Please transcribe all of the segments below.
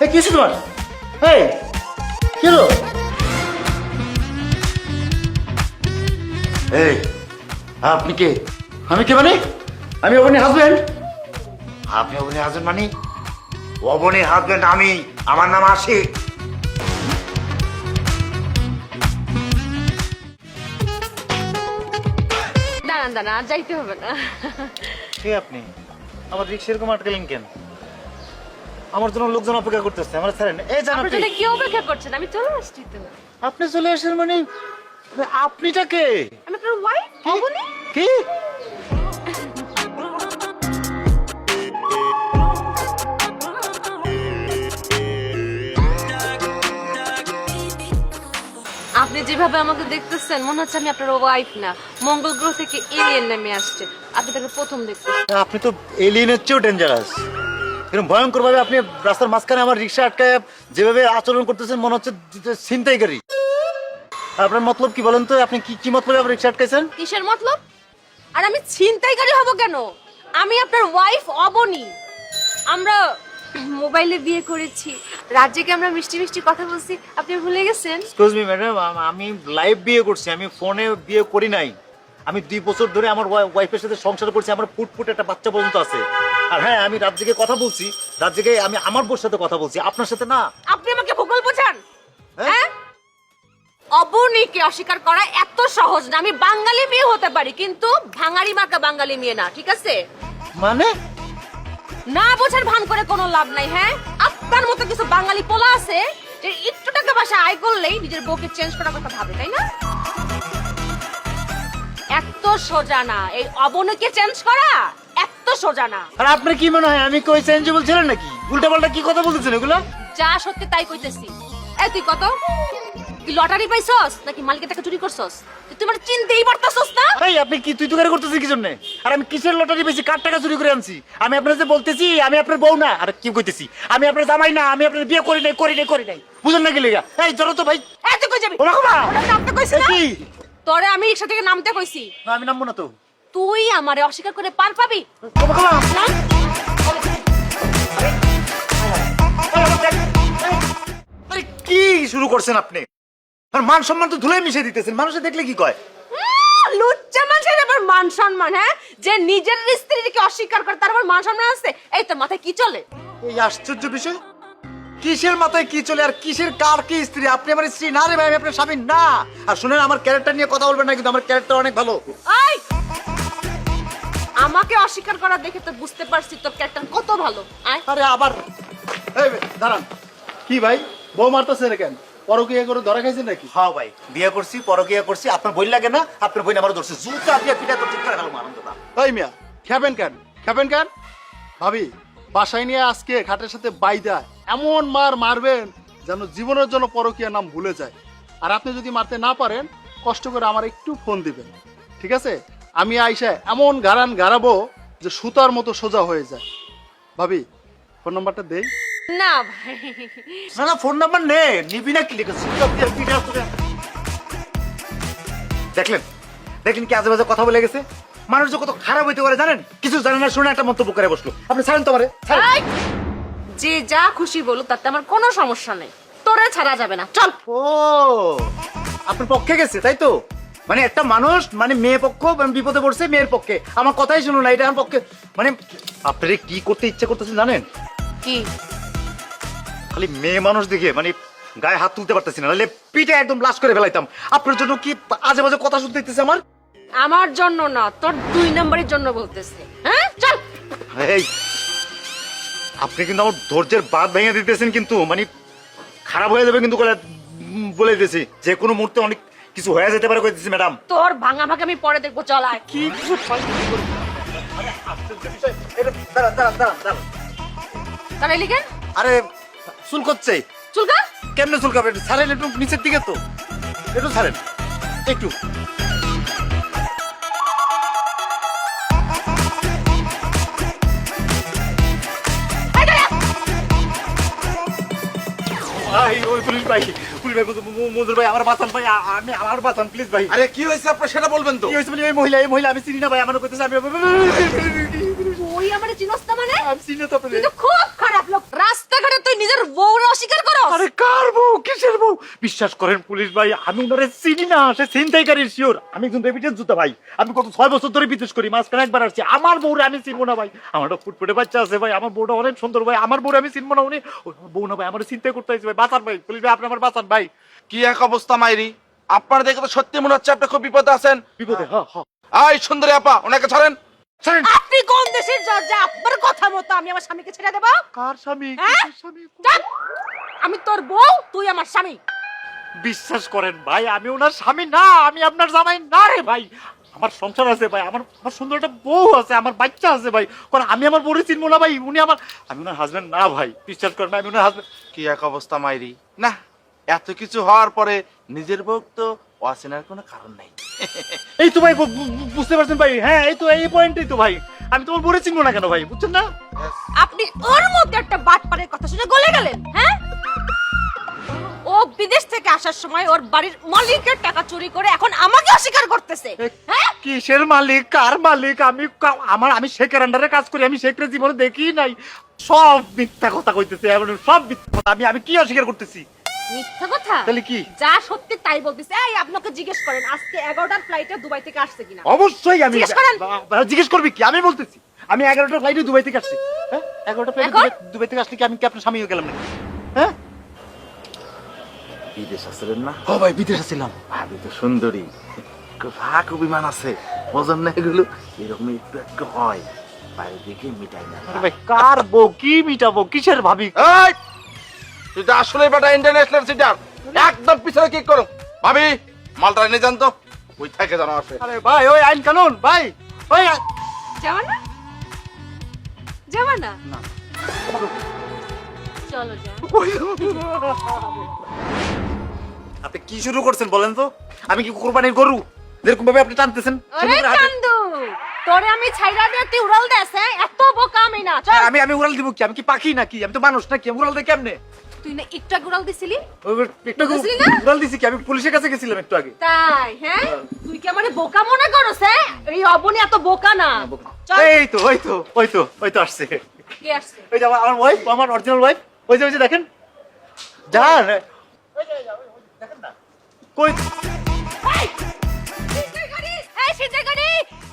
এই কি হয়েছে তোমার? এই কি হলো? এই আপনি কে? আমি কে মানে? আমি অবনীর হাজবেন্ড। আপনি অবনীর হাজবেন্ড মানে? অবনীর হাজবেন্ড আমি, আমার নাম আশিক। দাঁড়ান দাঁড়ান, আর যাইতে হবে না। কে আপনি? আমার রিক্সা এরকম আটকালেন কেন? আমার জন্য লোকজন অপেক্ষা করতেছে, আমার ছাড়েন। এই জান আপনি আপনি। তো কি অপেক্ষা করছেন? আমি চলে আসছি তো। আপনি চলে আসেন মানে? আপনিটা কে? আমি আপনার ওয়াইফ অবনী। কি? আপনি যেভাবে আমাকে দেখতেছেন মনে হচ্ছে আমি আপনার ওয়াইফ না, মঙ্গল গ্রহ থেকে এলিয়েন নেমে আসছে। আপনি তাকে প্রথম দেখতেছেন। আপনি তো এলিয়েনের চেয়েও ডেঞ্জারাস। এরকম ভয়ঙ্কর ভাবে আপনি রাস্তার মাঝখানে আমার রিক্সা আটকায় যেভাবে আচরণ করতেছেন মনে হচ্ছে ছিনতাইকারী। আপনার মতলব কি বলেন তো? আপনি কি কি মতলবে আমার রিক্সা আটকাইছেন? কিসের মতলব? আর আমি ছিনতাইকারী হব কেন? আমি আপনার ওয়াইফ অবনী। আমরা মোবাইলে বিয়ে করেছি, রাজ্যকে আমরা মিষ্টি মিষ্টি কথা বলছি, আপনি ভুলে গেছেন? এক্সকিউজ মি ম্যাডাম, আমি লাইভ বিয়ে করছি, আমি ফোনে বিয়ে করি নাই। আমি 2 বছর ধরে আমার ওয়াইফের সাথে সংসার করছি, আমার ফুটফুট একটা বাচ্চা পর্যন্ত আছে। আর হ্যাঁ, আমি রাত জেগে কথা বলছি, রাত জেগে আমি আমার বোর সাথে কথা বলছি, আপনার সাথে না। আপনি আমাকে ভূগোল বোঝান? হ্যাঁ? হ্যাঁ, অবনীকে অস্বীকার করা এত সহজ না। আমি বাঙালি মেয়ে হতে পারি, কিন্তু ভাঙাড়ি মার্কা বাঙালি মেয়ে না, ঠিক আছে? মানে না বোঝার ভান করে কোনো লাভ নাই। হ্যাঁ, আপনার মতো কিছু বাঙালি পোলা আছে যে একটু টাকা পয়সা আয় করলেই নিজের বউকে চেঞ্জ করার কথা ভাবে, তাই না? এত সোজা না এই অবনীকে চেঞ্জ করা, এত সোজা না। আর আপনার কি মনে হয় আমি কই চেঞ্জেবল ছিলেন নাকি? উল্টা পাল্টা কি কথা বলতেছেন এগুলো? যা সত্যি তাই কইতেছি। এই তুই কত তুই লটারি পাইছস নাকি মালিকের টাকা চুরি করছস? তুই মানে চিনতেই পারতাছস না? এই আপনি কি তুই তুকারি করতেছেন কি জন্য? আর আমি কিসের লটারি বেশি কার টাকা চুরি করে আনছি? আমি আপনার যে বলতেছি আমি আপনার বউ না, আর কি কইতেছি আমি আপনার জামাই না, আমি আপনার বিয়ে করি নাই। বুঝেন না কি লেগা? এই চলো তো ভাই। এই তুই কই যাবি? ওরা কমা। ওটা নামতে কইছি না? কি? তোরে আমি রিকশা থেকে নামতে কইছি। না আমি নামবো না তো। তুই আমারে অস্বীকার করে পার পাবি? কমা। না? আরে কি শুরু করছেন আপনি? আর মান সম্মান তো ধুলাই মিশিয়ে দিতেছেন, মানুষে দেখলে কি কয়? লুচ্চা মানুষের আবার মান সম্মান? হ্যাঁ, যে নিজের স্ত্রীকে অস্বীকার করে তার আবার মান সম্মান আছে? এই তোর মাথায় কি চলে? এই আশ্চর্য বিষয়। কিসের মাথায় কি চলে আর কিসের কার কি স্ত্রী? আপনি আমার স্ত্রী না রে ভাই, আমি আপনার স্বামী না। আর শুনেন, আমার ক্যারেক্টার নিয়ে কথা বলবেন না, কিন্তু আমার ক্যারেক্টার অনেক ভালো। এই আমাকে অস্বীকার করা দেখে তো বুঝতে পারছি তোর ক্যারেক্টার কত ভালো। আয় আরে আবার এই দাঁড়ান। কি ভাই, বউ মারতেছেন কেন? পরকীয়া করে ধরা খাইছেন নাকি? হ্যাঁ ভাই, বিয়ে করছি, পরকীয়া করছি। আপনার বই লাগে না? আপনার বই আমার ধরছে জুতা দিয়ে পিটা তো ঠিক করে গেল আনন্দটা। এই মিয়া, খেবেন কেন? ভাবি, বাসায় নিয়ে আজকে খাটের সাথে বাইদা এমন মারবেন যেন জীবনের জন্য পরকীয়া নাম ভুলে যায়। আর আপনি যদি মারতে না পারেন, কষ্ট করে আমার একটু ফোন দিবেন, ঠিক আছে? আমি আইসা এমন গাড়াবো যে সুতার মতো সোজা হয়ে যায়। ভাবি, ফোন নাম্বারটা দেই। না ভাই, না ফোন নাম্বার নে, নিবি না কি লিখেছি? দেখলেন কি আজেবাজে কথা বলে গেছে? মানুষ যে কত খারাপ হইতে পারে জানেন? কিছু জানেন না, শুনে একটা মন্তব্য করে বসলো। আপনি ছাড়েন তো আমারে, ছাড়েন। এই, যে যা খুশি বলুক তাতে আমার কোনো সমস্যা নেই, তোরে ছাড়া যাবে না, চল। ও আপনার পক্ষে গেছে তাই তো? মানে একটা মানুষ, মানে মেয়ে পক্ষ বিপদে পড়ছে, মেয়ের পক্ষে আমার কথাই শুনুন না, এটা আমার পক্ষে। মানে আপনারে কি করতে ইচ্ছে করতেছেন জানেন? কি? খালি মেয়ে মানুষ দেখে মানে গায়ে হাত তুলতে পারতেছি না, নাহলে পিঠে একদম লাশ করে ফেলাইতাম। আপনার জন্য কি আজে বাজে কথা শুনতে ইচ্ছে আমার? আমার জন্য না, তোর 2 নম্বরের জন্য বলতেছে। হ্যাঁ, চল। এই আপনি কিন্তু আমার ধৈর্যের বাঁধ ভেঙে দিতেছেন, কিন্তু মানে খারাপ হয়ে যাবে কিন্তু বলে দিতেছি। যে কোনো মুহূর্তে অনেক কিছু হয়ে যেতে পারে কইতেছি ম্যাডাম। তোর ভাঙা ভাঙা আমি পরে দেখবো, চল আয়। কি তাহলে লিখেন। আরে চুল করছে। চুলকা কেমনে চুলকাবে? ছাড়েন একটু নিচের দিকে, তো একটু ছাড়েন একটু। ভাই, ওই পুলিশ ভাই, মজুর ভাই, আমার বাঁচান ভাই, আমি আমার বাঁচান প্লিজ ভাই। আরে কি হয়েছে আপনার সেটা বলবেন তো। কি হয়েছে মানে? এই মহিলা আমি চিনি না ভাই, আমার কইতেছে আমি। ওই আমারে চিনস না মানে? আমি চিনি তো আপনারে। তুই তো খুব খারাপ লোক। রাস্তাঘাটে তুই নিজের বউরে অস্বীকার করস? আরে কার বউ, কিসের বউ? বিশ্বাস করেন পুলিশ ভাই, আমি ওনারে চিনি না, সে ছিনতাইকারীর শিওর। আমি একজন রেপিটেড জুতা ভাই, আমি গত 6 বছর ধরে বিদেশ করি, মাঝখানে একবার আসছি। আমার বউরে আমি চিনবো না ভাই, আমারটা ফুটফুটে বাচ্চা আছে ভাই, আমার বউটা অনেক সুন্দর ভাই, আমার বউরে আমি চিনবো না। উনি ওই আমার বউ না ভাই, আমার চিন্তাই করতে হয়েছে ভাই, বাঁচান ভাই, পুলিশ ভাই আপনি আমার বাঁচান ভাই। কি এক অবস্থা মাইরি, আপনার দেখে তো সত্যি মনে হচ্ছে আপনি খুব বিপদে আছেন। বিপদে? হ্যাঁ হ্যাঁ। আই সুন্দরী আপা, ওনাকে ছাড়েন। আপনি কোন দেশের জজ যে আপনার কথা মতো আমি আমার স্বামীকে ছেড়ে দেব? কার স্বামী? হ্যাঁ? কিসের স্বামী? চুপ! আমি তোর বউ, তুই আমার স্বামী। বিশ্বাস করেন ভাই, আমি ওনার স্বামী না, আমি আপনার জামাই না রে ভাই। আমার সংসার আছে ভাই, আমার আমার সুন্দর একটা বউ আছে, আমার বাচ্চা আছে ভাই। কারণ আমি আমার বউরে চিনবো না ভাই, উনি আমার, আমি ওনার হাজবেন্ড না ভাই, বিশ্বাস করেন ভাই, আমি ওনার হাজবেন্ড। কি এক অবস্থা মাইরি, না এত কিছু হওয়ার পরে নিজের বউ তো অচেনার কোনো কারণ নাই। এই তো ভাই বুঝতে পারছেন ভাই, হ্যাঁ এই তো এই পয়েন্টই তো ভাই, আমি তোমার বউরে চিনবো না কেন ভাই, বুঝছেন না? আপনি ওর মধ্যে একটা বাটপারের কথা শুনে গলে গেলেন, হ্যাঁ? ও বিদেশ থেকে আসার সময় ওর বাড়ির মালিকের টাকা চুরি করে এখন আমাকে অস্বীকার করতেছে, হ্যাঁ? কিসের মালিক, কার মালিক? আমি শেখের আন্ডারে কাজ করি, আমি শেখের জীবনে দেখি নাই, সব মিথ্যা কথা কইতেছে, সব মিথ্যা কথা। আমি কি অস্বীকার করতেছি? মিথ্যা কথা? তাহলে কি? যা সত্যি তাই বলতেছে। এই আপনাকে জিজ্ঞেস করেন আজকে 11টার ফ্লাইটে দুবাই থেকে আসছে কিনা? অবশ্যই আমি জিজ্ঞেস করেন। জিজ্ঞেস করবি কি? আমি বলতেছি আমি 11টা ফ্লাইটে দুবাই থেকে আসছি। হ্যাঁ 11টা ফ্লাইটে এখন? দুবাই থেকে আসলে কি আমি কি আপনার স্বামী হয়ে গেলাম নাকি? হ্যাঁ বিদেশ আসলেন না? ও ভাই বিদেশে ছিলাম। ভাবি তো সুন্দরী, রাগ অভিমান আছে, বোঝেন না এগুলো? এরকম একটু একটু হয়, বাইরে দিকে মিটাই না। আরে ভাই কার বউ, কি মিটাবো, কিসের ভাবি? এই, তুই তো আসলে বেটা ইন্টারন্যাশনাল সিটার, একদম পিছনে কি করো। ভাবি মালটা এনে যান তো, ওই থেকে জানো আসে। আরে ভাই ওই আইন কানুন ভাই, ওই যাবা না? যাবা না? না। চলো যা। আপনি কি শুরু করছেন বলেন তো? আমি কি কোরবানির গরু যেরকম ভাবে আপনি টানতেছেন? আরে চান্দু, তোরে আমি ছাইরা দিয়ে তুই উড়াল দেস, হ্যাঁ? এত বোকা আমি না। চল। আমি উড়াল দিব কি? আমি কি পাখি নাকি? আমি তো মানুষ নাকি? আমি উড়াল দেই কেমনে? তুই না একটু আগে উড়াল দিছিলি? একটু বুঝলি না? উড়াল দিছি কি? আমি পুলিশের কাছে গেছিলাম একটু আগে। তাই, হ্যাঁ? তুই কি আমারে বোকা মনে করছ, হ্যাঁ? এই অবনি এত বোকা না। চল। এই তো ওই তো আসছে। কে আসছে? ওই যে আমার ওয়াইফ, আমার অরিজিনাল ওয়াইফ, ওই যে দেখেন জান, দেখেন না কই? এই! ছিনতাই গাড়ি! এই ছিনতাই গাড়ি!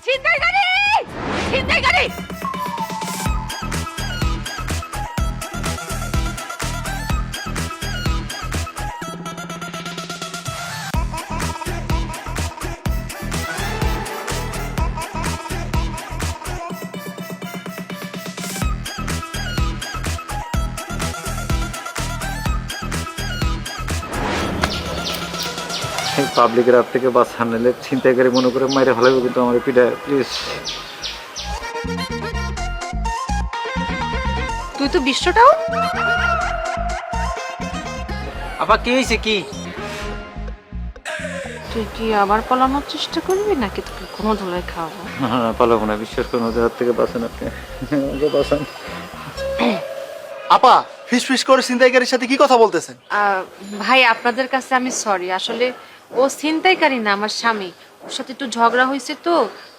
ছিনতাই গাড়ি! ছিনতাই গাড়ি! পাবলিকের হাত থেকে বাঁচা নিলে ছিনতাইকারী মনে করে মাইরে ভালো, কিন্তু আমার পিঠা প্লিজ। তুই তো বিশ্বটাও আপা কি হয়েছে কি? তুই কি আবার পালানোর চেষ্টা করবি নাকি তোকে কোনো ধুলাই খাওয়াবো? না পালাবো না, বিশ্বাস করুন, ওদের হাত থেকে বাঁচান আপনি, আমাকে বাঁচান। আপা ফিস ফিস করে ছিনতাইকারীর সাথে কি কথা বলতেছেন? ভাই আপনাদের কাছে আমি সরি, আসলে ও ছিনতাইকারী না, আমার স্বামী। ওর সাথে একটু ঝগড়া হয়েছে তো,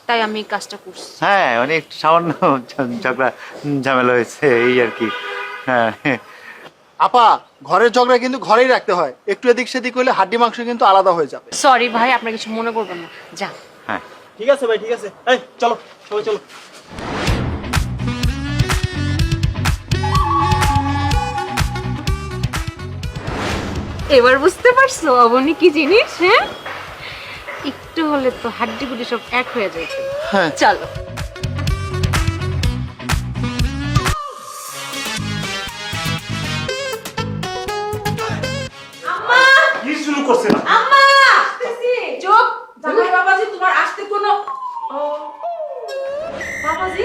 তাই আমি এই কাজটা করছি। হ্যাঁ অনেক সামান্য ঝগড়া ঝামেলা হয়েছে এই আর কি। হ্যাঁ আপা ঘরের ঝগড়া কিন্তু ঘরেই রাখতে হয়, একটু এদিক সেদিক হলে হাড্ডি মাংস কিন্তু আলাদা হয়ে যাবে। সরি ভাই, আপনার কিছু মনে করবেন না। যা। হ্যাঁ ঠিক আছে ভাই, ঠিক আছে, এই চলো সবাই চলো। এবার বুঝতে পারছো অবনি কি জিনিস? হ্যাঁ, একটু হলে তো হাড্ডি গুড্ডি সব এক হয়ে যেত। হ্যাঁ চলো। কি শুরু করছে না? আম্মা চুপ। জামাই বাবাজি, তোমার আসতে কোনো বাবাজি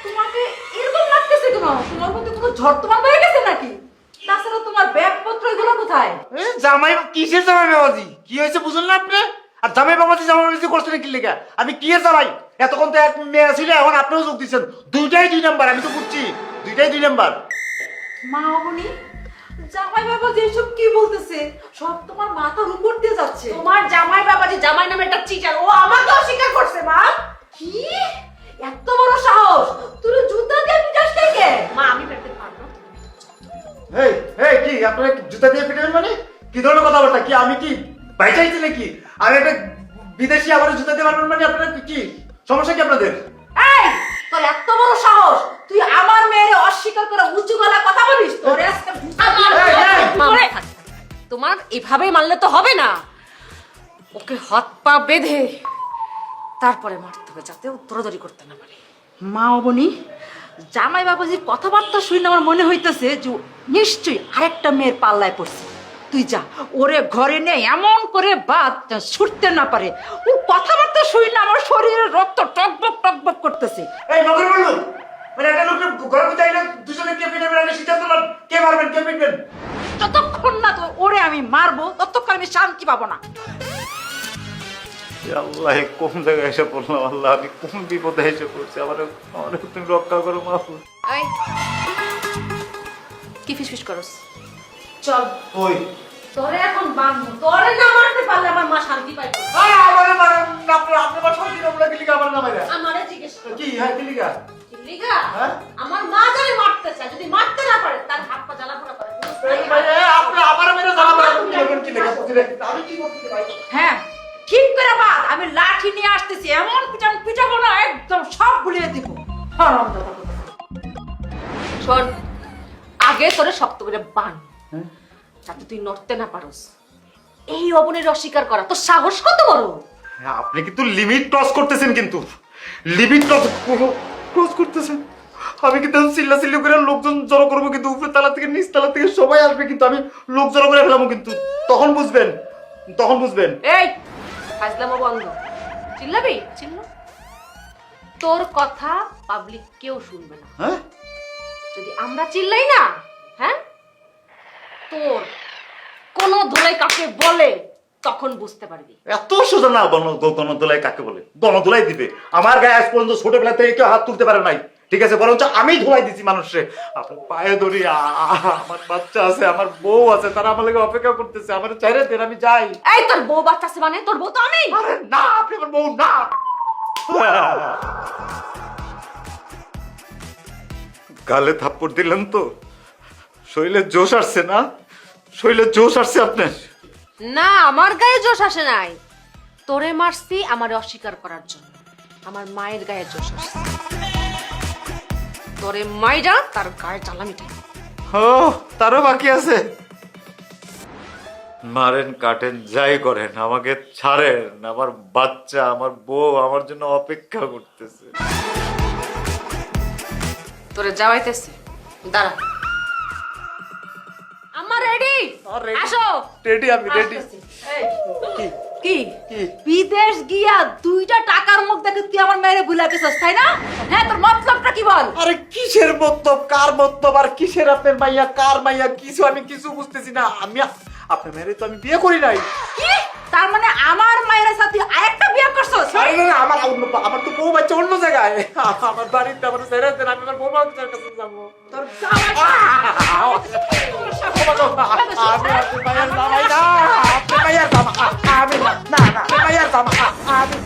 তোমাকে এরকম লাগতেছে কেন? তোমার মধ্যে কোনো ঝড় তোমার হয়ে গেছে নাকি? তাছাড়া তোমার ব্যাগপত্র এগুলো কোথায়? জামাই কিসের জামাই বাবাজি? কি হয়েছে বুঝলেন না আপনি? আর জামাই বাবাজি জামাই বাবাজি করছেন কি লেখা? আমি কি এর জামাই? এতক্ষণ তো এক মেয়ে ছিল, এখন আপনিও যোগ দিচ্ছেন। দুইটাই 2 নাম্বার, আমি তো বুঝছি দুইটাই 2 নাম্বার। মা অবনি, জামাই বাবাজি এসব কি বলতেছে? সব তোমার মাথার উপর দিয়ে যাচ্ছে। তোমার জামাই বাবাজি জামাই নামে একটা চিটার, ও আমাকে অস্বীকার করছে। মা কি এত বড় সাহস? তুই কি আমি কি ভাই চাইছি নাকি? আমি একটা বিদেশি আবার জুতাতে পারবেন মানে আপনারা কি সমস্যা কি আপনাদের? এই তোর এত বড় সাহস, তুই আমার মেয়ের অস্বীকার করে উঁচু গলায় কথা বলিস? তোরে আজকে তোমার এভাবেই মারলে তো হবে না, ওকে হাত পা বেঁধে তারপরে মারতে হবে, যাতে ও দৌড়াদৌড়ি করতে না পারে। মা অবনি, জামাই বাবাজির কথাবার্তা শুনে আমার মনে হইতেছে যে ও নিশ্চয়ই আরেকটা মেয়ের পাল্লায় পড়ছে। তুই যা ওরে ঘরে নে, এমন করে বাদ ছুটতে না পারে। ওর কথাবার্তা শুনে আমার শরীরে রক্ত টকবক টকবক করতেছে। এই নগর বললু মানে একটা লোক ঘরে বুঝাই না দুজনে কে পিটাবেন আগে সিদ্ধান্ত নেন, কে মারবেন কে পিটবেন। যতক্ষণ না তো ওরে আমি মারবো ততক্ষণ আমি শান্তি পাবো না। আল্লাহ কোন জায়গায় এসে পড়লাম, আল্লাহ আমি কোন বিপদে এসে পড়ছি, আমার তুমি রক্ষা করো মাহফুজ। এই কি ফিসফিস করস? চল, ওই তোরে এখন বাঁধবো, তোরে না মারতে পারলে আমার মা শান্তি পাইবে। আমারে মারেন না, আপনি আমার শান্তি নামলা কি লিগা আমার নামাইরা আমারে জিজ্ঞেস কর কি হ্যাঁ কি লিগা? লিগা হ্যাঁ? আমার মা যারে মারতে চায়, যদি মারতে না পারে তার হাত পা জ্বালা পোড়া করে। এই ভাই আপনি আমার মেরে জ্বালাবেন কি লিগা কি লিগা আমি কি করতে ভাই? হ্যাঁ ঠিক করে বাদ, আমি লাঠি নিয়ে আসতেছি, এমন পিটান পিটাবো না একদম সব গুলিয়ে দিব। হারামজাদা কোথাকার। শোন, আগে তোরে শক্ত করে বান, যাতে তুই নড়তে না পারোস। এই অবনের অস্বীকার করা তোর সাহস কত বড়? আপনি কিন্তু লিমিট ক্রস করতেছেন, কিন্তু লিমিট ক্রস করতেছেন। আমি কিন্তু চিল্লাচিল্লি করে লোকজন জড়ো করবো, কিন্তু উপরের তালা থেকে নিচ তালা থেকে সবাই আসবে, কিন্তু আমি লোক জড়ো করে ফেলাবো, কিন্তু তখন বুঝবেন, তখন বুঝবেন। এই ফাজলামো বন্ধ, চিল্লাবি চিল্লা। তোর কথা পাবলিক কেউ শুনবে না, হ্যাঁ যদি আমরা চিল্লাই না, হ্যাঁ তোর কোন ধুলাই কাকে বলে তখন বুঝতে পারবি। এত সোজা না গণদোলাই কাকে বলে? গণদোলাই দিবে। আমার গায়ে আজ পর্যন্ত ছোটবেলা থেকে কেউ হাত তুলতে পারে নাই, ঠিক আছে? বরঞ্চ আমি ধোলাই দিছি মানুষে। আপনার পায়ে ধরি, আমার বাচ্চা আছে, আমার বউ আছে, তারা আমার লাগে অপেক্ষা করতেছে, আমার চাইরে দেন আমি যাই। এই তোর বউ বাচ্চা আছে মানে তোর বউ তো আমি। আরে না, আপনি আমার বউ না। গালে থাপ্পড় দিলেন তো, শরীরে জোশ আসছে না? শরীরে জোশ আসছে আপনার? না, আমার গায়ে জোশ আসে নাই, তোরে মারছি আমারে অস্বীকার করার জন্য। আমার মায়ের গায়ে জোশ আসছে, তোরে মাইরা তার গায়ে জ্বালা মিটাই। ও তারও বাকি আছে। মারেন কাটেন যাই করেন, আমাকে ছাড়েন। আমার বাচ্চা, আমার বউ আমার জন্য অপেক্ষা করতেছে। তোরে যাওয়াইতেছি, দাঁড়া। আমার রেডি, আসো। রেডি, আমি রেডি। এই, কি বিদেশ গিয়া 2টা টাকার মুখ দেখে তুই আমার মেয়েরে ভুলা গেছিস, তাই না? হ্যাঁ, তোর মতলবটা কি বল? আরে কিসের মতলব, কার মতলব, আর কিসের আপনার মাইয়া, কার মাইয়া, কিছু আমি কিছু বুঝতেছি না। আমি আপনার মেয়েরে তো আমি বিয়ে করি নাই। কি তার মানে আমার মায়ের সাথে আরেকটা বিয়ে করছস? আরে না, আমার তো বউ বাচ্চা অন্য জায়গায়, আমার বাড়িতে। আমার ছেড়ে দেন, আমি আমার বউ বাচ্চার কাছে যাবো। তোর জামাই আমি আপনার মাইয়ার জামাই না, আপনার মাইয়ার জামা আমি না, না না, আপনার মাইয়ার জামা আমি।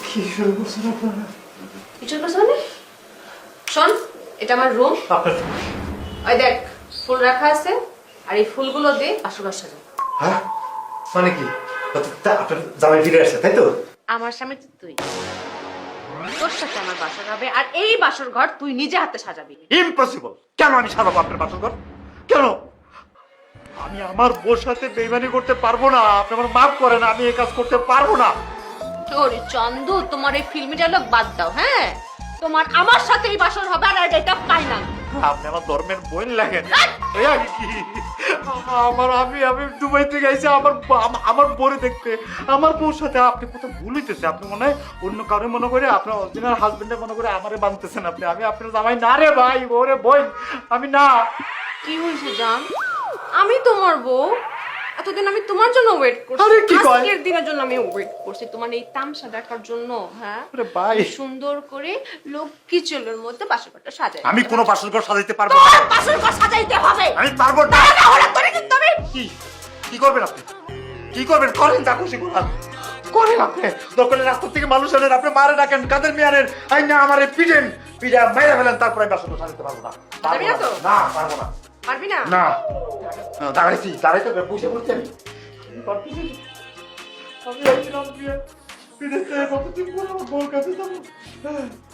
কি শুরু করছেন আপনারা? কিছু করছ মানে? শোন, এটা আমার রুম। ওই দেখ ফুল রাখা আছে, আর এই ফুলগুলো দিয়ে বাসর সাজা। হ্যাঁ মানে কি? আপনার জামাই ফিরে আসছে তাই তো? আমার স্বামী তো তুই, তোর সাথে আমার বাসর হবে, আর এই বাসর ঘর তুই নিজে হাতে সাজাবি। ইম্পসিবল। কেন আমি সাজাবো আপনার বাসর ঘর? কেন? আমি আমার বউর সাথে বেইমানি করতে পারবো না। আপনি আমার মাফ করেন, আমি এই কাজ করতে পারবো না। ওরে চন্দু, তোমার এই ফিল্মি ডায়লগ বাদ দাও। হ্যাঁ, তোমার আমার সাথে এই বাসর হবে, আর এটা ফাইনাল। আপনি আমার ধর্মের বোন লাগেন। এই আর কি? আমি দুবাই থেকে আইছি আমার বউরে দেখতে। আমার বউর সাথে আপনি কোথাও ভুল হইতেছে। আপনি মনে হয় অন্য কারো মনে করে, আপনার অরিজিনাল হাজবেন্ডে মনে করে আমারে বানতেছেন আপনি। আমি আপনার জামাই না রে ভাই, ওরে বোন আমি না। কি হয়েছে জান? আমি তোমার বউ, এতদিন আমি তোমার জন্য ওয়েট করছি। আরে কি কয়? আজকের দিনের জন্য আমি ওয়েট করছি, তোমার এই তামসা দেখার জন্য। হ্যাঁ আরে ভাই, সুন্দর করে লক্ষ্মী চুলের মধ্যে বাসর ঘরটা সাজাই। আমি কোনো বাসর ঘর সাজাইতে পারবো তোর না। বাসর ঘর সাজাইতে হবে। আমি পারবো না। না হলে তোরে কিন্তু আমি কি করবেন আপনি? কি করবেন? করেন, যা খুশি করেন। করেন আপনি। দরকার রাস্তা থেকে মানুষ আনেন, আপনি মারে ডাকেন, কাদের মেয়ে আনেন, আই না আমারে পিটেন, পিটা মেরে ফেলেন, তারপরে আমি বাসর ঘর সাজাইতে পারবো না। পারবি না তো? না, পারবো না। পারবি না? না দাঁড়াইছি দাঁড়াইতে বসে পড়ছি আমি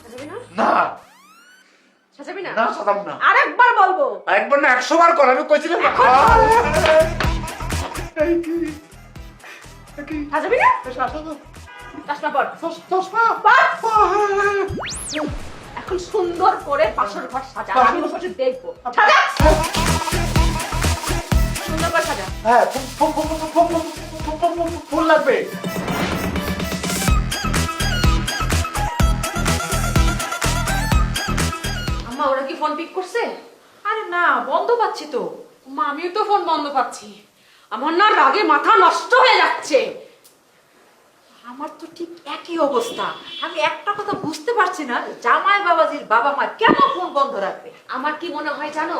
সাজাবি না? না সাজাবি না? না সাদাম না আরেকবার বলবো। একবার না 100 বার কর আমি কইছিলাম না। সাজাবি না? চশমা পর। এখন সুন্দর করে বাসর ঘর সাজা। আমি বসে দেখবো। সাজা। সুন্দর করে সাজা। হ্যাঁ ফুল লাগবে। আম্মা ওরা কি ফোন পিক করছে? আরে না, বন্ধ পাচ্ছি তো। মা আমিও তো ফোন বন্ধ পাচ্ছি। আমার না রাগে মাথা নষ্ট হয়ে যাচ্ছে। আমার তো ঠিক একই অবস্থা। আমি একটা কথা বুঝতে পারছি না, জামাই বাবাজির বাবা মা কেন ফোন বন্ধ রাখবে? আমার কি মনে হয় জানো,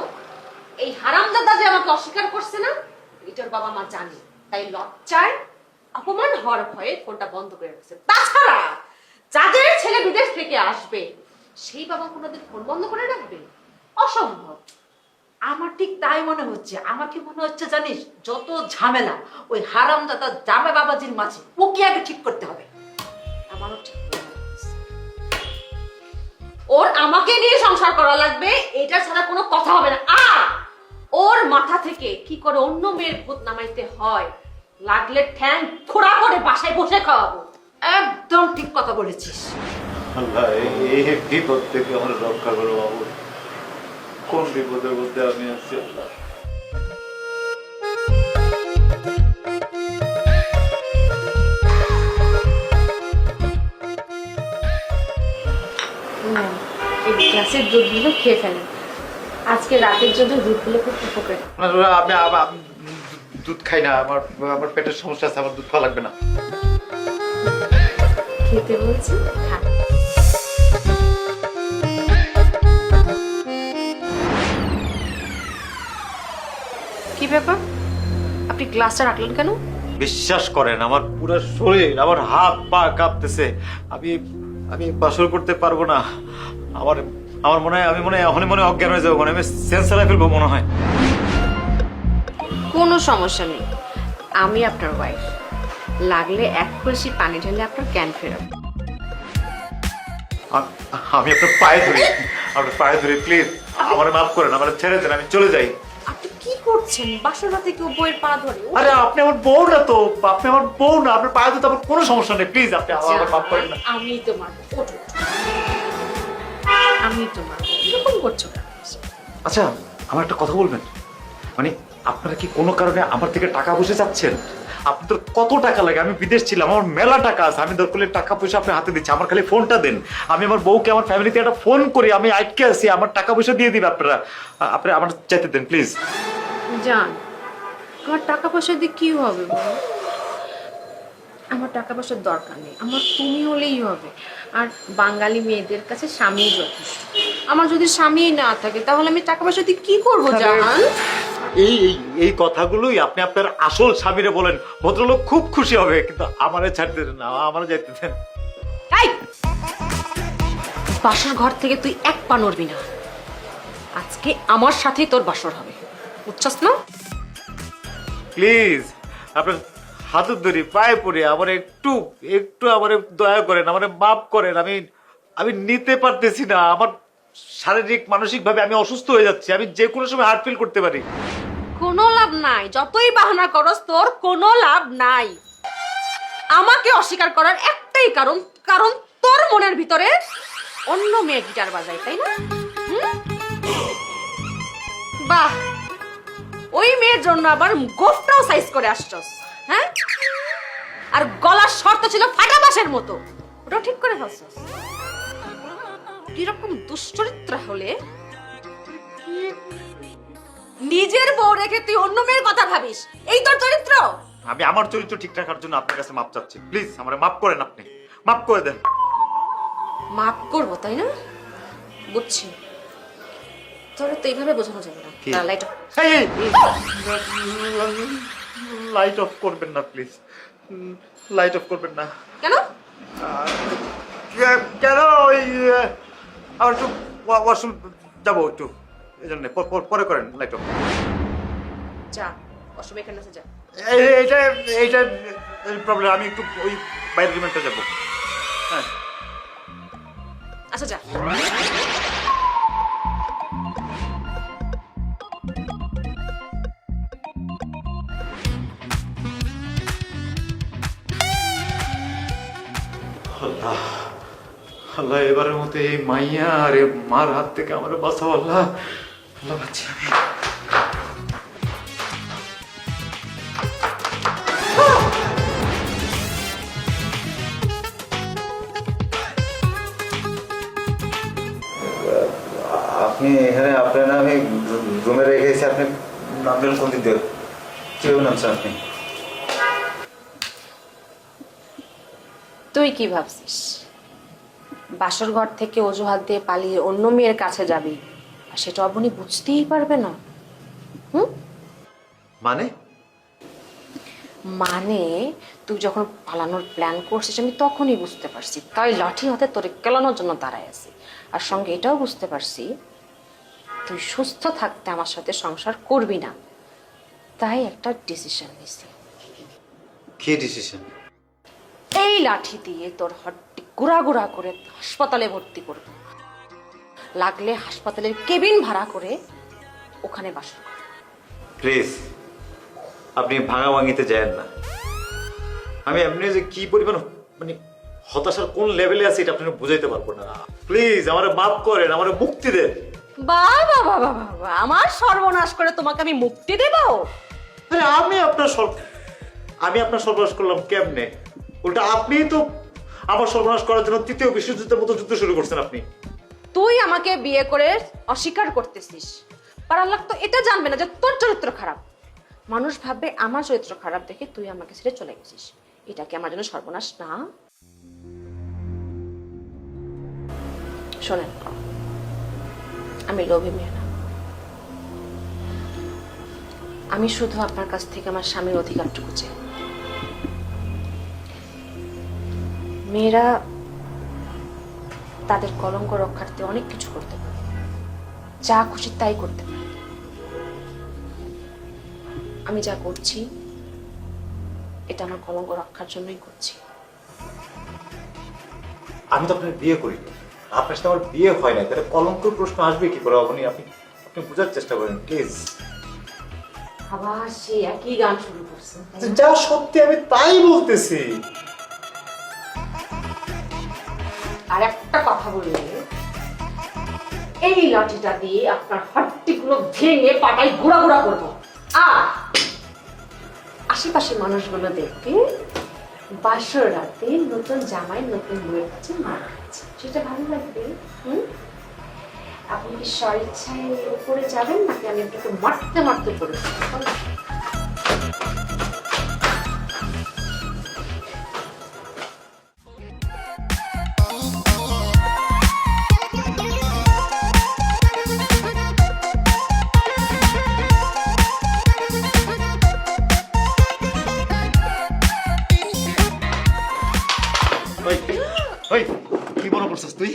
এই হারামজাদা যে আমাকে অস্বীকার করছে না, এটার বাবা মা জানে, তাই লজ্জায় অপমান হওয়ার ভয়ে ফোনটা বন্ধ করে রাখছে। তাছাড়া যাদের ছেলে বিদেশ থেকে আসবে সেই বাবা কোনোদিন ফোন বন্ধ করে রাখবে? অসম্ভব। আমার ঠিক তাই মনে হচ্ছে। আমার কি মনে হচ্ছে জানিস, যত ঝামেলা ওই হারামজাদা জামাই বাবাজির মাঝে, ওকে আগে ঠিক করতে হবে। আমারও ঠিক মনে হচ্ছে। ওর আমাকে নিয়ে সংসার করা লাগবে, এটা ছাড়া কোনো কথা হবে না। আর ওর মাথা থেকে কি করে অন্য মেয়ের ভূত নামাইতে হয়, লাগলে ঠ্যাং খোড়া করে বাসায় বসে খাওয়াবো। একদম ঠিক কথা বলেছিস। আল্লাহ এই বিপদ থেকে আমার রক্ষা করো বাবু। কোন বিপদের মধ্যে আমি আছি আল্লাহ। এই গ্লাসের দুধগুলো খেয়ে ফেলেন, আজকে রাতের জন্য দুধগুলো খুব উপকারী। আমি দুধ খাই না, আমার আমার পেটের সমস্যা আছে, আমার দুধ খাওয়া লাগবে না। খেতে বলছি খান। কি ব্যাপার, আপনি গ্লাসটা রাখলেন কেন? বিশ্বাস করেন আমার পুরো শরীর, আমার হাত পা কাঁপতেছে। আমি আমি বাসর করতে পারবো না। আমার আমার মনে হয় আমি মনে হয় অজ্ঞান হয়ে যাবো, আমি সেন্স হারিয়ে ফেলবো মনে হয়। কোনো সমস্যা নেই, আমি আপনার ওয়াইফ। লাগলে এক কলসি পানি ঢেলে আপনার জ্ঞান ফেরাবো। আমি আপনার পায়ে ধরি প্লিজ, আমার মাফ করেন, আমার ছেড়ে দেন, আমি চলে যাই। আপনি কি করছেন? বাসর রাতে কেউ বইয়ের পা ধরে? আরে আপনি আমার বউ না তো, আপনি আমার বউ না, আপনার পায়ে ধরতে আমার কোনো সমস্যা নেই, প্লিজ আপনি আমার মাফ করেন না। আমি তোমার ওঠো, আমি তোমার এরকম করছো কেন? আচ্ছা আমার একটা কথা বলবেন, মানে আপনারা কি কোনো কারণে আমার থেকে টাকা পয়সা চাচ্ছেন? আপনাদের কত টাকা লাগে? আমি বিদেশ ছিলাম, আমার মেলা টাকা আছে, আমি দরকার হলে টাকা পয়সা আপনি হাতে দিচ্ছি, আমার খালি ফোনটা দেন। আমি আমার বউকে আমার ফ্যামিলিতে একটা ফোন করি, আমি আটকে আছি, আমার টাকা পয়সা দিয়ে দিন আপনারা। আপনি আমার চাইতে দেন প্লিজ। জান, আমার টাকা পয়সা দিয়ে কি হবে বলো? আমার টাকা পয়সার দরকার নেই, আমার তুমি হলেই হবে। আর বাঙালি মেয়েদের কাছে স্বামী যথেষ্ট। আমার যদি স্বামী না থাকে তাহলে আমি টাকা পয়সা দিয়ে কি করবো জান? এই এই কথাগুলোই আপনি আপনার আসল স্বামীরে বলেন, ভদ্রলোক খুব খুশি হবে। কিন্তু আমারে ছাড়তে দেন না, আমারও যাইতে দেন। এই বাসর ঘর থেকে তুই এক পা নড়বি না। আজকে আমার সাথেই তোর বাসর হবে, বুঝছস না? প্লিজ আপনার হাত ধরি, পায়ে পড়ে আমার একটু একটু আমার দয়া করেন, আমার মাফ করেন। আমি নিতে পারতেছি না, আমার শারীরিক মানসিক ভাবে আমি অসুস্থ হয়ে যাচ্ছি, আমি যে কোনো সময় হার্ট ফিল করতে পারি। কোনো লাভ নাই, যতই বাহানা করস তোর কোনো লাভ নাই। আমাকে অস্বীকার করার একটাই কারণ, কারণ তোর মনের ভিতরে অন্য মেয়ে গিটার বাজায়, তাই না? বাহ, ওই মেয়ের জন্য আবার গোফটাও সাইজ করে আসছস, হ্যাঁ? আর গলার শর্ত ছিল ফাটা বাঁশের মতো, ওটাও ঠিক করে ফেলছস। কিরকম দুশ্চরিত্র হলে নিজের বউ রেখে তুই অন্য মেয়ের কথা ভাবিস, এই তোর চরিত্র? আমি আমার চরিত্র ঠিক রাখার জন্য আপনার কাছে মাপ চাচ্ছি, প্লিজ আমারে মাফ করেন, আপনি মাফ করে দেন। মাফ করবো তাই না? বুঝছি, তোর তো এইভাবে বোঝানো যাবে না। কি? লাইট লাইট অফ করবেন না প্লিজ, লাইট অফ করবেন না। কেন? কেন ওই আমার একটু ওয়াশরুম যাবো একটু। এই জন্য পরে করেন লাইট অফ। যা অসুবিধা এখানে আছে, যা। এইটা এইটা প্রবলেম, আমি একটু ওই বাইরের রুমেটা যাবো। হ্যাঁ আচ্ছা যা। আল্লাহ আল্লাহ, এবারের মতো এই মাইয়া আর এ মার হাত থেকে আমার বাঁচাও আল্লাহ। আল্লাহ বাঁচি আমি। আপনি এখানে আপনার আমি রুমে রেখেছি, আপনি নামবেন কোন দিক দিয়ে? কেউ নামছেন আপনি? তুই কি ভাবছিস বাসর ঘর থেকে অজুহাত দিয়ে পালিয়ে অন্য মেয়ের কাছে যাবি আর সেটা অবনী বুঝতেই পারবে না? মানে মানে তুই যখন পালানোর প্ল্যান করছিস আমি তখনই বুঝতে পারছি, তাই লাঠি হাতে তোরে কেলানোর জন্য দাঁড়ায় আছি। আর সঙ্গে এটাও বুঝতে পারছি তুই সুস্থ থাকতে আমার সাথে সংসার করবি না, তাই একটা ডিসিশন নিছি। কি ডিসিশন? এই লাঠি দিয়ে তোর হট্টি গুড়া গুড়া করে হাসপাতালে ভর্তি করব, লাগলে হাসপাতালের কেবিন ভাড়া করে ওখানে বাস কর। প্লিজ আপনি ভাঙা ভাঙিতে যায়েন না। আমি এমনি যে কি পরিমাণ মানে হতাশার কোন লেভেলে আছে এটা আপনি বুঝাইতে পারবো না। প্লিজ আমার মাফ করেন, আমার মুক্তি দেন। বাবা বাবা বাবা, আমার সর্বনাশ করে তোমাকে আমি মুক্তি দেব? আরে আমি আপনার সর্বনাশ করলাম কেমনে? উল্টা আপনিই তো আমার সর্বনাশ করার জন্য তৃতীয় বিশ্বযুদ্ধের মতো যুদ্ধ শুরু করছেন আপনি। তুই আমাকে বিয়ে করে অস্বীকার করতেছিস, পাড়ার লোক তো এটা জানবে না যে তোর চরিত্র খারাপ। মানুষ ভাববে আমার চরিত্র খারাপ দেখে তুই আমাকে ছেড়ে চলে গেছিস। এটা কি আমার জন্য সর্বনাশ না? শোনেন, আমি লোভী মেয়ে না, আমি শুধু আপনার কাছ থেকে আমার স্বামীর অধিকারটুকু চাই। মেয়েরা তাদের কলঙ্ক রক্ষার্থে অনেক কিছু করতে পারে, যা খুশি তাই করতে পারে। আমি যা করছি এটা আমার কলঙ্ক রক্ষার জন্যই করছি। আমি তো আপনার বিয়ে করিনি, আপনার সাথে আমার বিয়ে হয় না, তাহলে কলঙ্কের প্রশ্ন আসবে কি করে? আপনি আপনি বোঝার চেষ্টা করেন প্লিজ। আবার সে একই গান শুরু করছে। যা সত্যি আমি তাই বলতেছি। আর একটা কথা বললে এই লাঠিটা দিয়ে আপনার হাড্ডিগুলো ভেঙে পাটায় গুঁড়া গুঁড়া করবো, আর আশেপাশে মানুষগুলো দেখবে বাসর রাতে নতুন জামাই নতুন বউয়ের কাছে মার খাচ্ছে, সেটা ভালো লাগবে। আপনি কি স্বইচ্ছায় উপরে যাবেন নাকি আমি আপনাকে মারতে মারতে করে কি মনে করছিস তুই?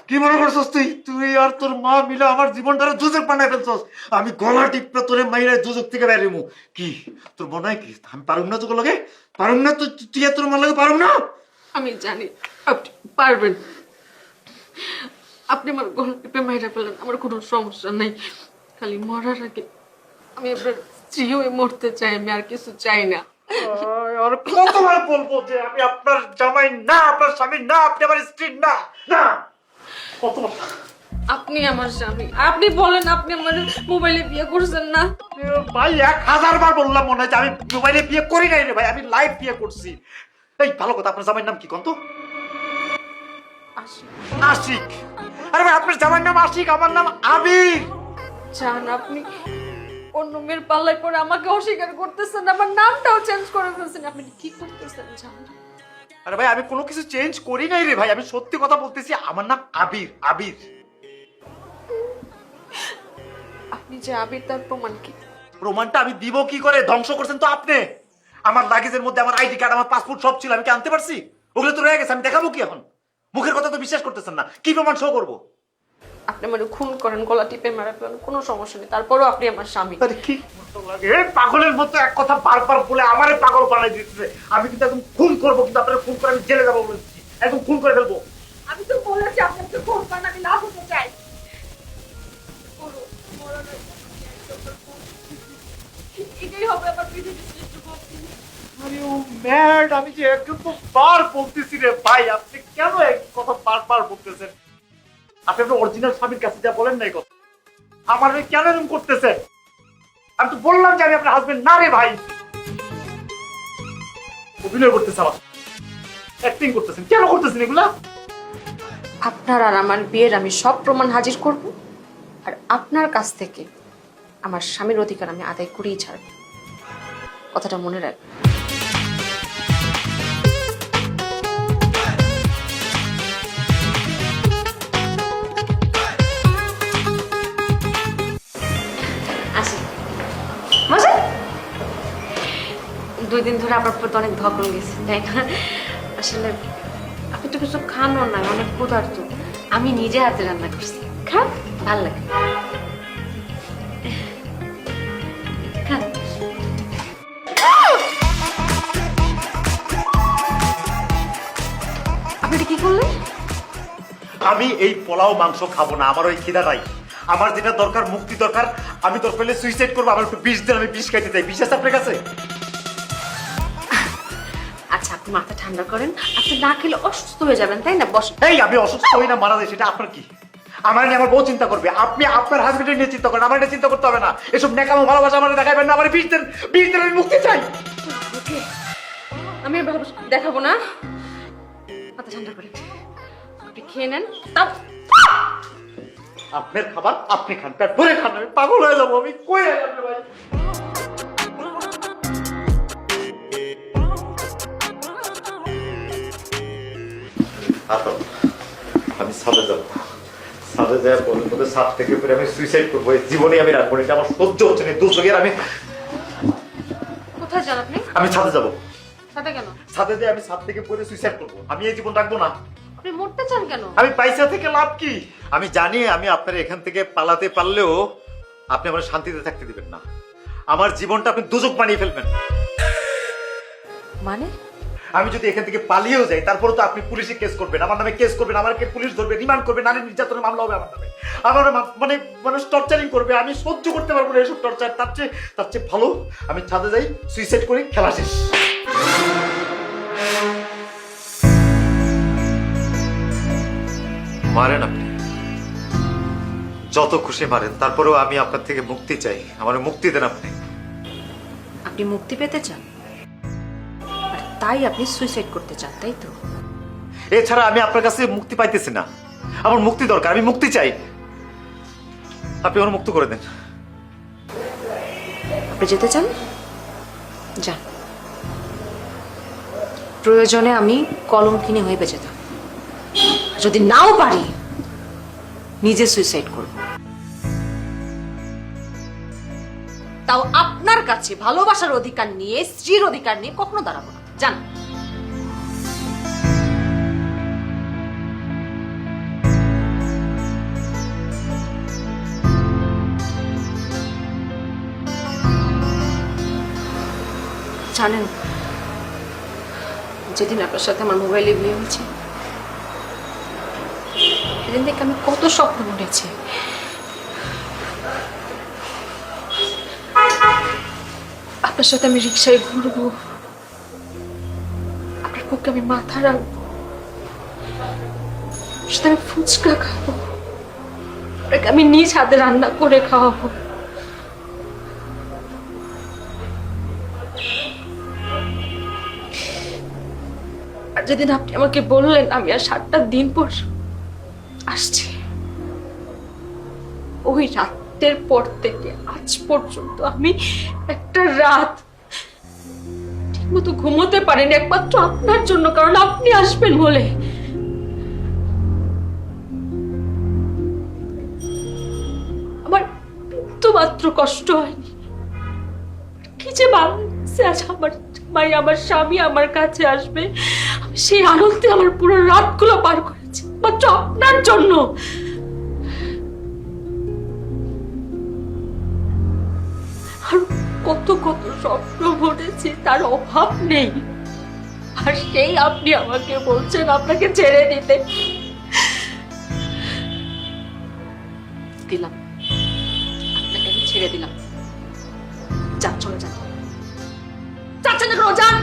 কি মনে করছিস তুই? তুই আর তোর মা মিলে আমার জীবনটারে দুজক বানাই ফেলছস। আমি গলা টিপে তোরে মাইরে দুজক থেকে বেরিমু। কি তোর মনে হয় কি আমি পারুম না? তোকে লাগে পারুম না? তুই আর তোর মা লাগে পারুম না? আমি জানি আপনি পারবেন, আপনি আমার গলা টিপে মাইরা ফেলেন, আমার কোনো সমস্যা নেই। খালি মরার আগে আমি আপনার স্ত্রী হয়ে মরতে চাই, আমি আর কিছু চাই না। আর কতবার বলবো যে আমি আপনার জামাই না, আপনার স্বামী না, আপনি আমার স্ত্রী না? না কতবার? আপনি আমার স্বামী, আপনি বলেন আপনি আমার মোবাইলে বিয়ে করছেন না? ভাই 1000 বার বললাম মনে হয় যে আমি মোবাইলে বিয়ে করি নাই রে ভাই, আমি লাইভ বিয়ে করছি। এই ভালো কথা, আপনার জামাইয়ের নাম কি কোন তো? আশিক। আরে ভাই আপনার জামাইয়ের নাম আশিক, আমার নাম আবির। চান আপনি অন্য মেয়ের পাল্লায় পরে আমাকে অস্বীকার করতেছেন, আমার নামটাও চেঞ্জ করে ফেলছেন, আপনি কি করতেছেন জানেন? আরে ভাই আমি কোনো কিছু চেঞ্জ করি নাই রে ভাই, আমি সত্যি কথা বলতেছি, আমার নাম আবির। আবির আপনি যে আবির তার প্রমাণ কি? প্রমাণটা আমি দিব কি করে? ধ্বংস করছেন তো আপনি। আমার লাগেজের মধ্যে আমার আইডি কার্ড, আমার পাসপোর্ট সব ছিল, আমি কি আনতে পারছি? ওগুলো তো রয়ে গেছে, আমি দেখাবো কি এখন? মুখের কথা তো বিশ্বাস করতেছেন না, কি প্রমাণ শো করবো? আপনি মানে খুন করেন, গলা টিপে মারা ফেলেন, কোনো সমস্যা নেই, তারপরেও আপনি আমার স্বামী। আরে কি মতো লাগে পাগলের মতো এক কথা বারবার বলে আমারে পাগল বানাই দিতেছে। আমি কিন্তু একদম খুন করবো, কিন্তু আপনারা খুন করে আমি জেলে যাবো বলেছি, একদম খুন করে ফেলবো। আমি তো বলেছি আপনাকে খুন করেন, আমি না হতে চাই। এটাই হবে আমার পৃথিবীর শ্রেষ্ঠ ভক্তি। আরে ও ম্যাড, আমি যে একবার বলতেছি রে ভাই, আপনি কেন এক কথা বারবার বলতেছেন? আপনি আপনার অরিজিনাল স্বামীর কাছে যা বলেন না এই কথা, আমার মেয়ে কেন এরকম করতেছেন? আমি তো বললাম যে আমি আপনার হাজবেন্ড না রে ভাই। অভিনয় করতেছে, আমার অ্যাক্টিং করতেছেন, কেন করতেছেন এগুলা? আপনার আর আমার বিয়ের আমি সব প্রমাণ হাজির করব, আর আপনার কাছ থেকে আমার স্বামীর অধিকার আমি আদায় করেই ছাড়ব। কথাটা মনে রাখবেন। আসি মজা। 2 দিন ধরে আপনার প্রতি অনেক ধকল গেছে, তাই না? আসলে আপনি তো কিছু খানও না, অনেক ক্ষুধার্ত। আমি নিজে হাতে রান্না করছি, খান, ভাল লাগে। খান। আপনি এটা কি করলেন? আমি এই পোলাও মাংস খাবো না, আমার ওই খিদা নাই। আমার যেটা দরকার, মুক্তি দরকার। আমি দরকার হলে সুইসাইড করবো। আমার একটু বিষ দেন, আমি বিষ খাইতে চাই। বিষ আছে আপনার কাছে? আচ্ছা, আপনি মাথা ঠান্ডা করেন। আপনি না খেলে অসুস্থ হয়ে যাবেন, তাই না? বসেন। এই আমি অসুস্থ হই না মারা যাই, সেটা আপনার কি? আমার নিয়ে আমার বউ চিন্তা করবে, আপনি আপনার হাজবেন্ডের নিয়ে চিন্তা করেন, আমার নিয়ে চিন্তা করতে হবে না। এসব নেকামো ভালোবাসা আমার দেখাবেন না, আমার বিষ দেন, আমি মুক্তি চাই। ওকে, আমি আর ভালোবাসা দেখাবো না। মাথা ঠান্ডা করেন, আপনি খেয়ে নেন। তাও আপনার খাবার আপনি খান, পেট ভরে খান, আমি পাগল হয়ে যাবো। আমি কই আপনি ভাই? আমি ছাদে যাবো, ছাদে যাওয়ার পরে ছাদ থেকে পরে আমি সুইসাইড করবো। জীবনে আমি রাখবো না, এটা আমার সহ্য হচ্ছে না। দুচোখের আমি কোথায় যান আপনি? আমি ছাদে যাবো। সাথে কেন? ছাদে যে আমি ছাদ থেকে পরে সুইসাইড করবো। আমি এই জীবন রাখবো না। আপনি মরতে চান কেন? আমি পয়সা থেকে লাভ কি? আমি জানি আমি আপনার এখান থেকে পালাতে পারলেও আপনি আমার শান্তিতে থাকতে দিবেন না। আমার জীবনটা আপনি দুজক বানিয়ে ফেলবেন। মানে আমি যদি এখান থেকে পালিয়েও যাই, তারপরে তো আপনি পুলিশে কেস করবেন, আমার নামে কেস করবেন, আমাকে পুলিশ ধরবে, রিমান্ড করবে, নারী নির্যাতনের মামলা হবে আমার নামে, আমার মানে মানুষ টর্চারিং করবে। আমি সহ্য করতে পারবো না এসব টর্চার। তার চেয়ে ভালো আমি ছাদে যাই, সুইসাইড করি, খেলা শেষ। মারেন আপনি, যত খুশি মারেন, তারপরেও আমি আপনার থেকে মুক্তি চাই। আমার মুক্তি দেন আপনি। আপনি মুক্তি পেতে চান, আর তাই আপনি সুইসাইড করতে চান, তাই তো? এছাড়া আমি আপনার কাছে মুক্তি পাইতেছি না। আমার মুক্তি দরকার, আমি মুক্তি চাই। আপনি আমার মুক্ত করে দেন। আপনি যেতে চান, যান। প্রয়োজনে আমি কলম কিনে হয়ে বেঁচে থাকব। যদি নাও পারি, নিজে সুইসাইড করব। তাও আপনার কাছে ভালোবাসার অধিকার নিয়ে, স্ত্রীর অধিকার নিয়ে কখনো দাঁড়াবো না। যান। জানেন, যেদিন আপনার সাথে আমার মোবাইলে বিয়ে হয়েছে, সেদিন থেকে আমি কত স্বপ্ন বুনেছি। আপনার সাথে আমি রিক্সায় ঘুরবো, আপনার বুকে আমি মাথা রাখবো, আপনার সাথে আমি ফুচকা খাবো, আপনাকে আমি নিজ হাতে রান্না করে খাওয়াবো। আর যেদিন আপনি আমাকে বললেন আমি আর 7টা দিন পর আসছি, ওই রাতের পর থেকে আজ পর্যন্ত আমি একটা রাত ঠিকমতো ঘুমোতে পারিনি, একমাত্র আপনার জন্য, কারণ আপনি আসবেন বলে। আমার বিন্দু মাত্র কষ্ট হয়নি। কি যে ভালো লাগছে আজ আমার জামাই, আমার স্বামী আমার কাছে আসবে। আমি সেই আনন্দে আমার পুরো রাতগুলো পার করেছি মাত্র আপনার জন্য। কত কত স্বপ্ন বুনেছি, তার অভাব নেই। আর সেই আপনি আমাকে বলছেন আপনাকে ছেড়ে দিতে। দিলাম, আপনাকে আমি ছেড়ে দিলাম। যান, চলে যান। যাচ্ছেন না কেন? যান।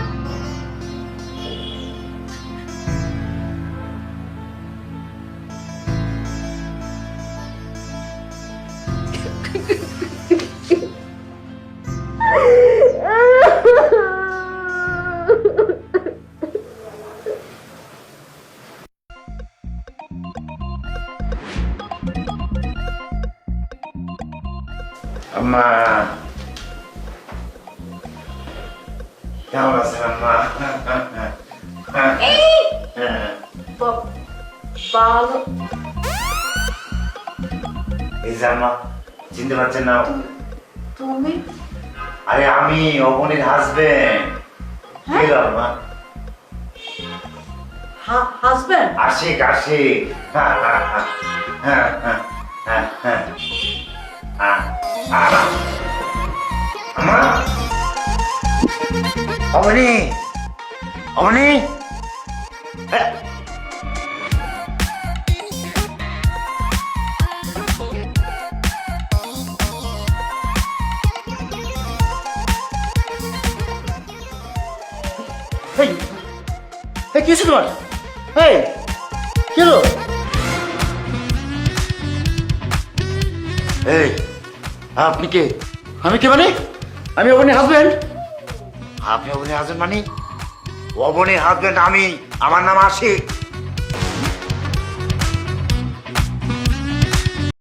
আম্মা কেমন আছেন আম্মা? ভালো। এই যে আম্মা, চিনতে পারছেন না? তুমি? আরে আমি অবনীর হাজবেন্ড। কে আম্মা? হাজবেন্ড? আশিক, আশিক। হ্যাঁ হ্যাঁ হ্যাঁ হ্যাঁ হ্যাঁ হ্যাঁ হ্যাঁ। আম্মা, অবনী, অবনী। কি হচ্ছে তোমার? কি হলো? এই, আপনি কে? আমি কে মানে? আমি অবনীর হাজবেন্ড। আপনি অবনীর হাজবেন্ড মানে? অবনীর হাজবেন্ড আমি, আমার নাম আশিক।